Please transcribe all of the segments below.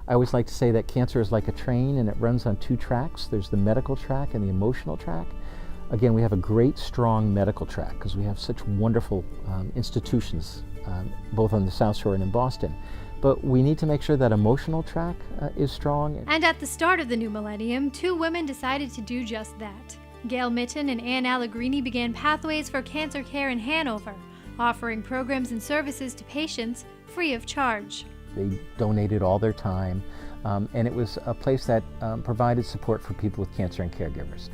I always like to say that cancer is like a train and it runs on two tracks. There's the medical track and the emotional track. Again, we have a great, strong medical track because we have such wonderful institutions, both on the South Shore and in Boston. But we need to make sure that emotional track is strong. And at the start of the new millennium, two women decided to do just that. Gail Mitten and Anne Allegrini began Pathways for Cancer Care in Hanover, offering programs and services to patients free of charge. They donated all their time, and it was a place that provided support for people with cancer and caregivers.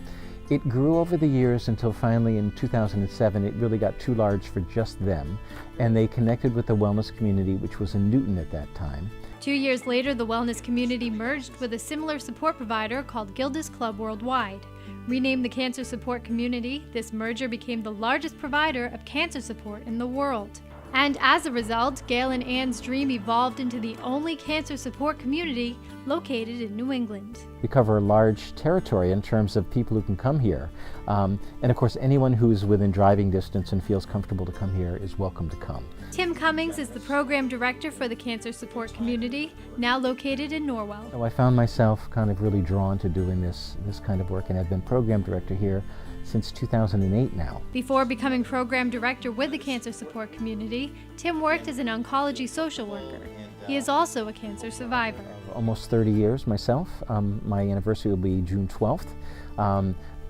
It grew over the years until finally in 2007 it really got too large for just them, and they connected with the wellness community, which was in Newton at that time. 2 years later, the wellness community merged with a similar support provider called Gildas Club Worldwide. Renamed the Cancer Support Community, this merger became the largest provider of cancer support in the world. And as a result, Gail and Anne's dream evolved into the only cancer support community located in New England. We cover a large territory in terms of people who can come here. And of course, anyone who's within driving distance and feels comfortable to come here is welcome to come. Tim Cummings is the program director for the Cancer Support Community, now located in Norwell. So I found myself kind of really drawn to doing this kind of work, and I've been program director here since 2008 now. Before becoming program director with the Cancer Support Community, Tim worked as an oncology social worker. He is also a cancer survivor. Almost 30 years myself. My anniversary will be June 12th.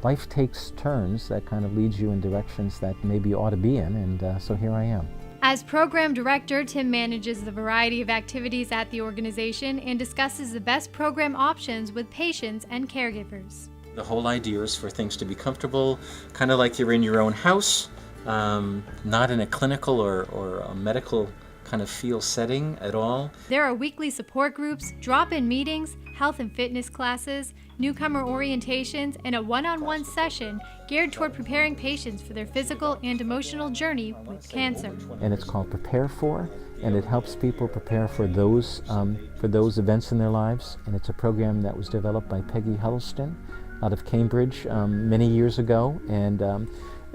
Life takes turns that kind of leads you in directions that maybe you ought to be in, and so here I am. As program director, Tim manages the variety of activities at the organization and discusses the best program options with patients and caregivers. The whole idea is for things to be comfortable, kind of like you're in your own house, not in a clinical or a medical kind of feel setting at all. There are weekly support groups, drop-in meetings, health and fitness classes, newcomer orientations, and a one-on-one session geared toward preparing patients for their physical and emotional journey with cancer. And it's called Prepare For, and it helps people prepare for those events in their lives. And it's a program that was developed by Peggy Huddleston out of Cambridge many years ago, and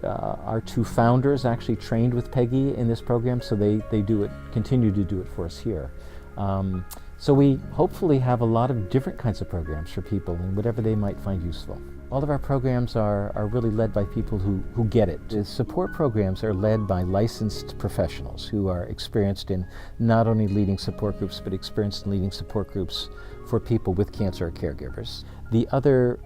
our two founders actually trained with Peggy in this program, so they continue to do it for us here. So we hopefully have a lot of different kinds of programs for people and whatever they might find useful. All of our programs are really led by people who get it. The support programs are led by licensed professionals who are experienced in not only leading support groups, but experienced in leading support groups for people with cancer or caregivers. The other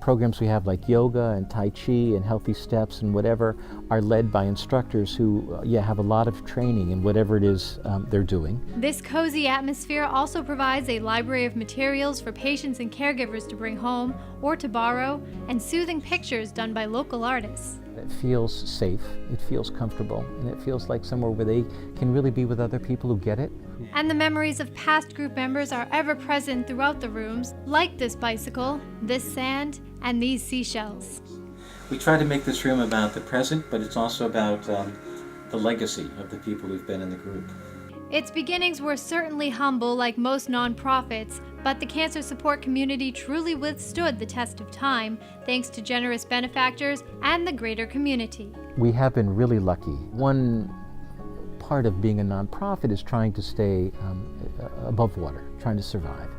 programs we have, like yoga and Tai Chi and Healthy Steps and whatever, are led by instructors who have a lot of training in whatever it is they're doing. This cozy atmosphere also provides a library of materials for patients and caregivers to bring home or to borrow, and soothing pictures done by local artists. It feels safe, it feels comfortable, and it feels like somewhere where they can really be with other people who get it. And the memories of past group members are ever present throughout the rooms, like this bicycle, this sand, and these seashells. We try to make this room about the present, but it's also about the legacy of the people who've been in the group. Its beginnings were certainly humble, like most nonprofits, but the cancer support community truly withstood the test of time, thanks to generous benefactors and the greater community. We have been really lucky. One part of being a nonprofit is trying to stay above water, trying to survive.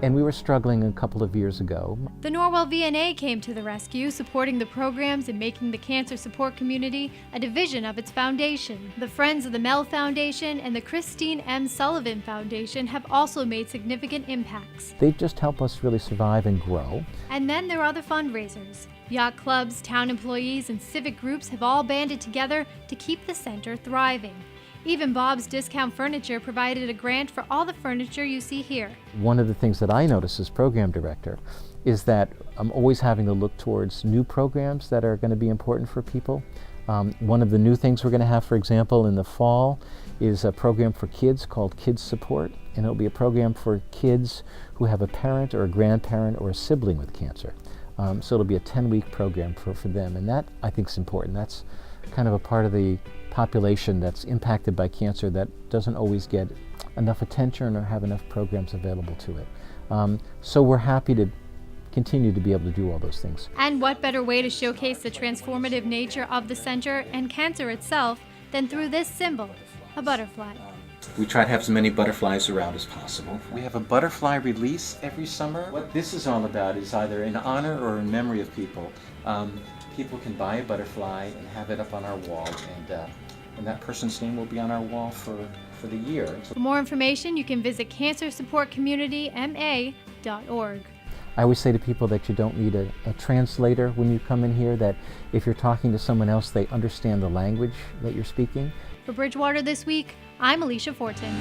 And we were struggling a couple of years ago. The Norwell VNA came to the rescue, supporting the programs and making the cancer support community a division of its foundation. The Friends of the Mel Foundation and the Christine M. Sullivan Foundation have also made significant impacts. They just help us really survive and grow. And then there are the fundraisers. Yacht clubs, town employees, and civic groups have all banded together to keep the center thriving. Even Bob's Discount Furniture provided a grant for all the furniture you see here. One of the things that I notice as program director is that I'm always having to look towards new programs that are going to be important for people. One of the new things we're going to have, for example, in the fall is a program for kids called Kids Support, and it'll be a program for kids who have a parent or a grandparent or a sibling with cancer. So it'll be a 10-week program for them, and that I think is important. That's kind of a part of the population that's impacted by cancer that doesn't always get enough attention or have enough programs available to it. So we're happy to continue to be able to do all those things. And what better way to showcase the transformative nature of the center and cancer itself than through this symbol, a butterfly. We try to have as many butterflies around as possible. We have a butterfly release every summer. What this is all about is either in honor or in memory of people. People can buy a butterfly and have it up on our wall, and that person's name will be on our wall for the year. For more information, you can visit cancersupportcommunityma.org. I always say to people that you don't need a translator when you come in here, that if you're talking to someone else, they understand the language that you're speaking. For Bridgewater This Week, I'm Alicia Fortin.